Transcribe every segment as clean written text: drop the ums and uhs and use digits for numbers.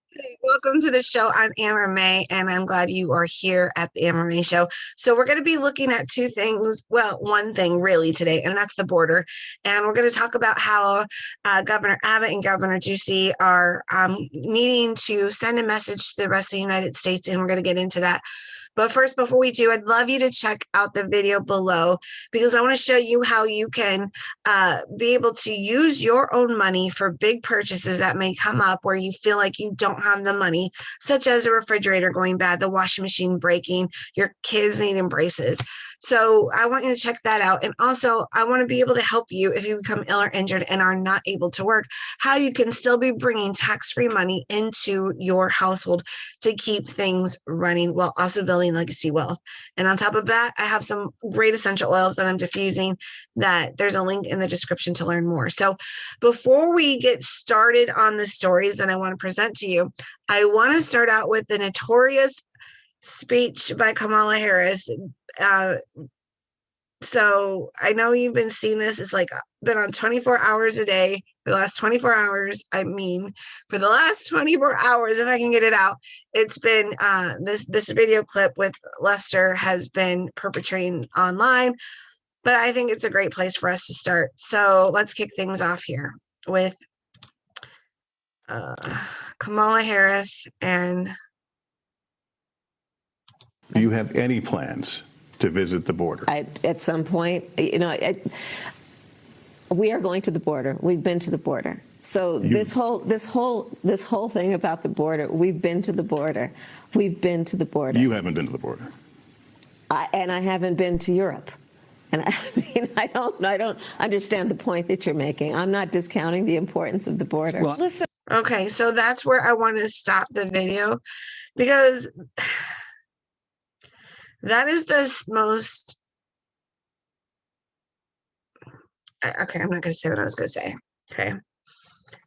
Hey, welcome to the show. I'm Amber May, and I'm glad you are here at the Amber May Show. So, we're going to be looking at two things. Well, one thing really today, and that's the border. And we're going to talk about how Governor Abbott and Governor Ducey are needing to send a message to the rest of the United States, and we're going to get into that. But first, before we do, I'd love you to check out the video below because I want to show you how you can be able to use your own money for big purchases that may come up where you feel like you don't have the money, such as a refrigerator going bad, the washing machine breaking, your kids needing braces. So I want you to check that out. And also, I want to be able to help you if you become ill or injured and are not able to work, how you can still be bringing tax-free money into your household to keep things running while also building legacy wealth. And on top of that, I have some great essential oils that I'm diffusing that there's a link in the description to learn more. So before we get started on the stories that I want to present to you, I want to start out with the notorious speech by Kamala Harris. So I know you've been seeing this. It's like been on 24 hours a day for the last 24 hours. I mean, for the last 24 hours, if I can get it out, it's been this video clip with Lester has been perpetrating online. But I think it's a great place for us to start. So let's kick things off here with Kamala Harris. And do you have any plans to visit the border? At some point, we are going to the border. We've been to the border. So this whole thing about the border, we've been to the border. We've been to the border. You haven't been to the border. And I haven't been to Europe. And I mean, I don't understand the point that you're making. I'm not discounting the importance of the border. Well, listen. Okay, so that's where I want to stop the video because that is the most. Okay, I'm not going to say what I was going to say. Okay.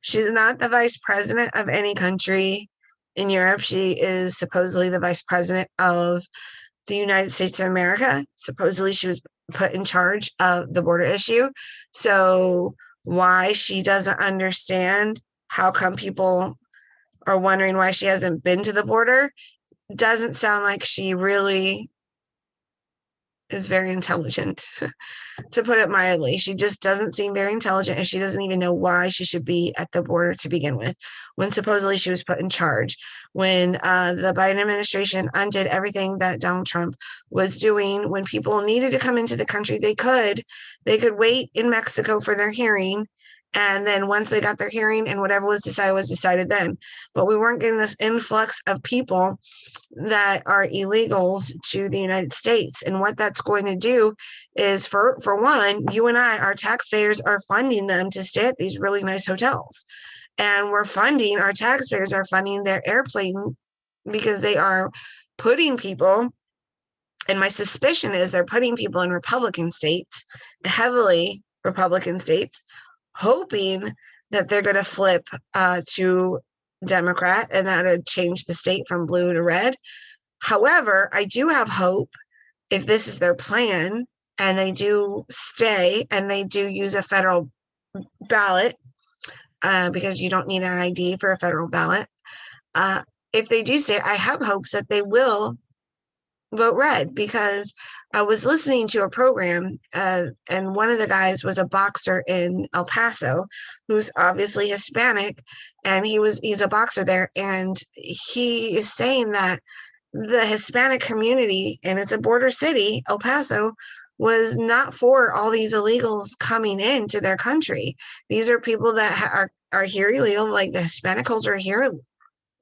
She's not the vice president of any country in Europe. She is supposedly the vice president of the United States of America. Supposedly she was put in charge of the border issue. So why she doesn't understand how come people are wondering why she hasn't been to the border doesn't sound like she really is very intelligent, to put it mildly. She just doesn't seem very intelligent, and she doesn't even know why she should be at the border to begin with, when supposedly she was put in charge. When the Biden administration undid everything that Donald Trump was doing, when people needed to come into the country, they could wait in Mexico for their hearing. And then once they got their hearing and whatever was decided then. But we weren't getting this influx of people that are illegals to the United States. And what that's going to do is, for one, you and I, our taxpayers are funding them to stay at these really nice hotels. And our taxpayers are funding their airplane because they are putting people, and my suspicion is they're putting people in Republican states, heavily Republican states, hoping that they're going to flip to Democrat and that would change the state from blue to red. However, I do have hope if this is their plan and they do stay and they do use a federal ballot, because you don't need an ID for a federal ballot. If they do stay, I have hopes that they will vote red, because I was listening to a program and one of the guys was a boxer in El Paso who's obviously Hispanic, and he's a boxer there, and he is saying that the Hispanic community, and it's a border city, El Paso, was not for all these illegals coming into their country. These are people that are here illegal, like the Hispanic culture are here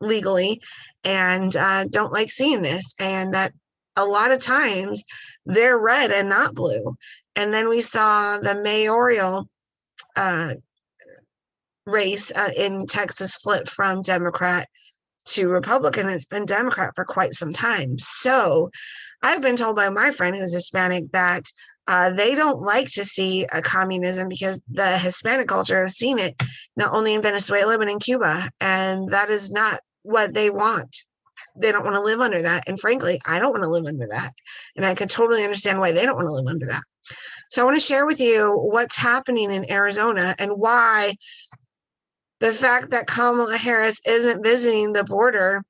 legally, and don't like seeing this, and that a lot of times they're red and not blue. And then we saw the mayoral race in Texas flip from Democrat to Republican. It's been Democrat for quite some time. So I've been told by my friend who's Hispanic that they don't like to see a communism because the Hispanic culture has seen it not only in Venezuela but in Cuba, and that is not what they want. They don't want to live under that. And frankly, I don't want to live under that. And I can totally understand why they don't want to live under that. So I want to share with you what's happening in Arizona and why The fact that Kamala Harris isn't visiting the border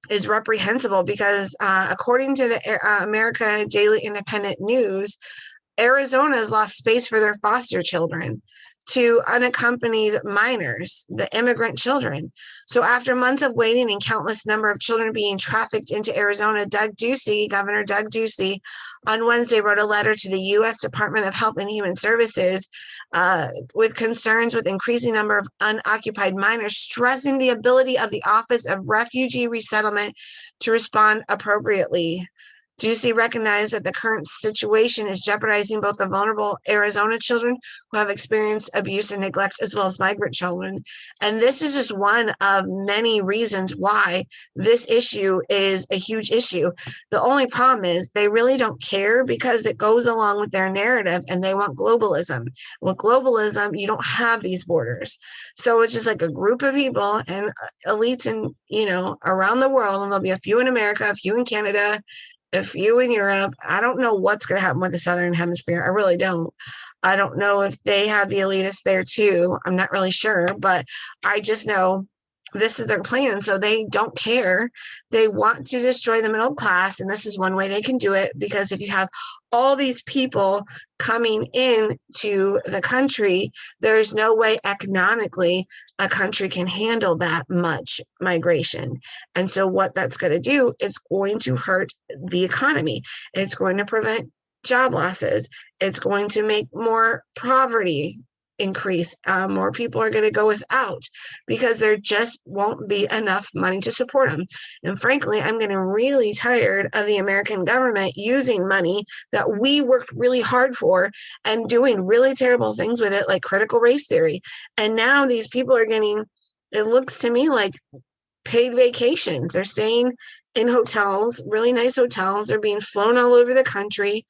is reprehensible because, according to the America Daily Independent News, Arizona has lost space for their foster children to unaccompanied minors, the immigrant children. So after months of waiting and countless number of children being trafficked into Arizona, Governor Doug Ducey, on Wednesday wrote a letter to the U.S. Department of Health and Human Services with concerns with increasing number of unoccupied minors, stressing the ability of the Office of Refugee Resettlement to respond appropriately. Ducey recognized that the current situation is jeopardizing both the vulnerable Arizona children who have experienced abuse and neglect, as well as migrant children. And this is just one of many reasons why this issue is a huge issue. The only problem is they really don't care because it goes along with their narrative and they want globalism. With globalism, you don't have these borders. So it's just like a group of people and elites in, around the world, and there'll be a few in America, a few in Canada, a few in Europe. I don't know what's going to happen with the Southern Hemisphere. I really don't. I don't know if they have the elitists there too. I'm not really sure, but I just know this is their plan. So they don't care. They want to destroy the middle class. And this is one way they can do it, because if you have all these people coming into the country, there's no way economically a country can handle that much migration. And so what that's going to do is going to hurt the economy. It's going to prevent job losses. It's going to make more poverty increase. More people are going to go without because there just won't be enough money to support them. And frankly, I'm getting really tired of the American government using money that we worked really hard for and doing really terrible things with it, like critical race theory. And now these people are getting, it looks to me like, paid vacations. They're staying in hotels, really nice hotels. They're being flown all over the country.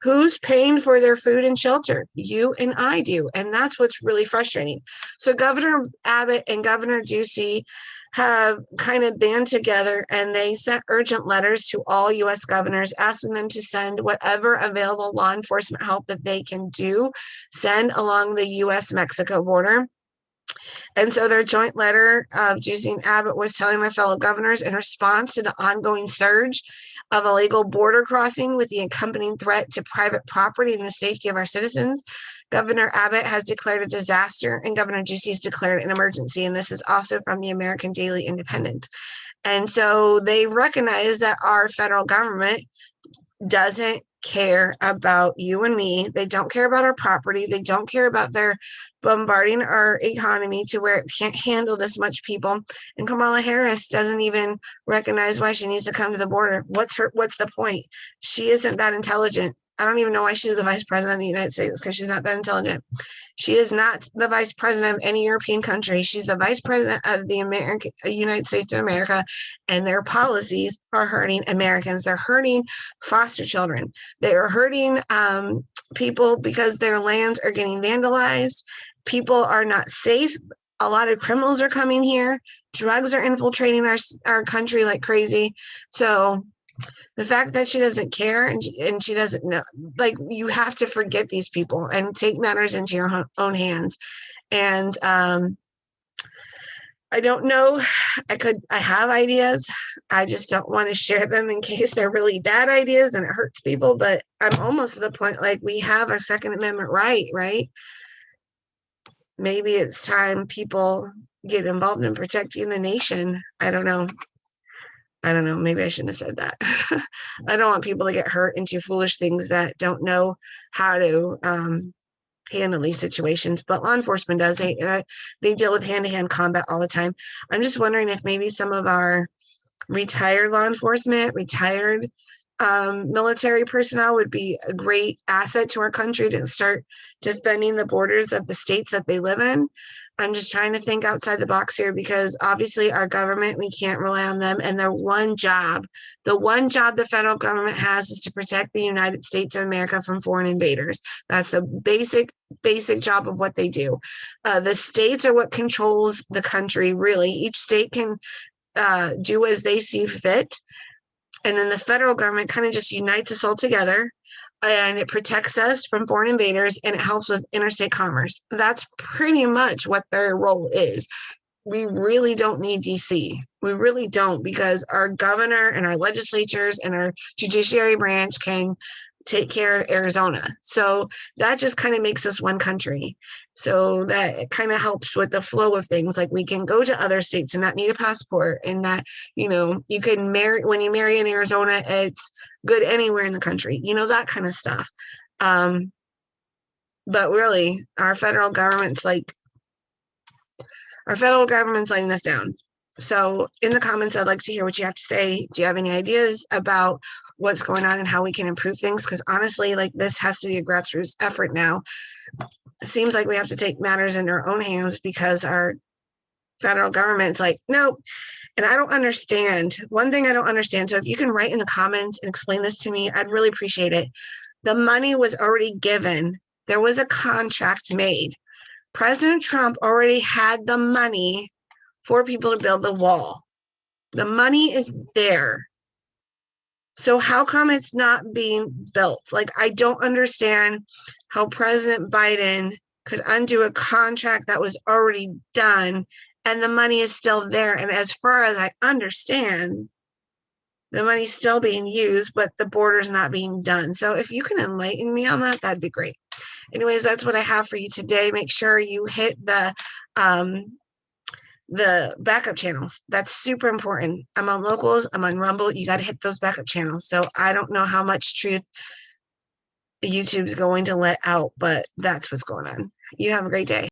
Who's paying for their food and shelter? You and I do. And that's what's really frustrating. So Governor Abbott and Governor Ducey have kind of band together, and they sent urgent letters to all U.S. governors asking them to send whatever available law enforcement help that they can send along the U.S.-Mexico border. And so their joint letter of Ducey and Abbott was telling their fellow governors, in response to the ongoing surge of illegal border crossing with the accompanying threat to private property and the safety of our citizens, Governor Abbott has declared a disaster and Governor Ducey has declared an emergency. And this is also from the American Daily Independent. And so they recognize that our federal government doesn't care about you and me. They don't care about our property. They don't care about their bombarding our economy to where it can't handle this much people. And Kamala Harris doesn't even recognize why she needs to come to the border. What's the point? She isn't that intelligent. I don't even know why she's the vice president of the United States, because she's not that intelligent. She is not the vice president of any European country. She's the vice president of the United States of America, and their policies are hurting Americans. They're hurting foster children. They are hurting people because their lands are getting vandalized. People are not safe. A lot of criminals are coming here. Drugs are infiltrating our country like crazy. So the fact that she doesn't care and she doesn't know, like, you have to forget these people and take matters into your own hands. And I don't know. I have ideas. I just don't want to share them in case they're really bad ideas and it hurts people. But I'm almost to the point, like, we have our Second Amendment right? Maybe it's time people get involved in protecting the nation. I don't know. Maybe I shouldn't have said that. I don't want people to get hurt into foolish things that don't know how to handle these situations. But law enforcement does. They deal with hand-to-hand combat all the time. I'm just wondering if maybe some of our retired law enforcement, retired military personnel would be a great asset to our country to start defending the borders of the states that they live in. I'm just trying to think outside the box here, because obviously our government, we can't rely on them. And the one job the federal government has is to protect the United States of America from foreign invaders. That's the basic job of what they do. The states are what controls the country, really. Each state can do as they see fit. And then the federal government kind of just unites us all together. and it protects us from foreign invaders, and it helps with interstate commerce. That's pretty much what their role is. We really don't need DC. We really don't, because our governor and our legislatures and our judiciary branch can take care of Arizona. So that just kind of makes us one country. So that it kind of helps with the flow of things. Like we can go to other states and not need a passport, and that, you can marry, when you marry in Arizona, it's good anywhere in the country, that kind of stuff. But really, our federal government's letting us down. So in the comments, I'd like to hear what you have to say. Do you have any ideas about what's going on and how we can improve things? Because honestly, this has to be a grassroots effort now. It seems like we have to take matters in our own hands because our federal government's nope. And I don't understand. One thing I don't understand. So if you can write in the comments and explain this to me, I'd really appreciate it. The money was already given. There was a contract made. President Trump already had the money for people to build the wall. The money is there. So how come it's not being built? I don't understand how President Biden could undo a contract that was already done and the money is still there. And as far as I understand, the money's still being used, but the border's not being done. So if you can enlighten me on that, that'd be great. Anyways, that's what I have for you today. Make sure you hit the backup channels. That's super important. I'm on Locals. I'm on Rumble. You got to hit those backup channels. So I don't know how much truth YouTube's going to let out, but that's what's going on. You have a great day.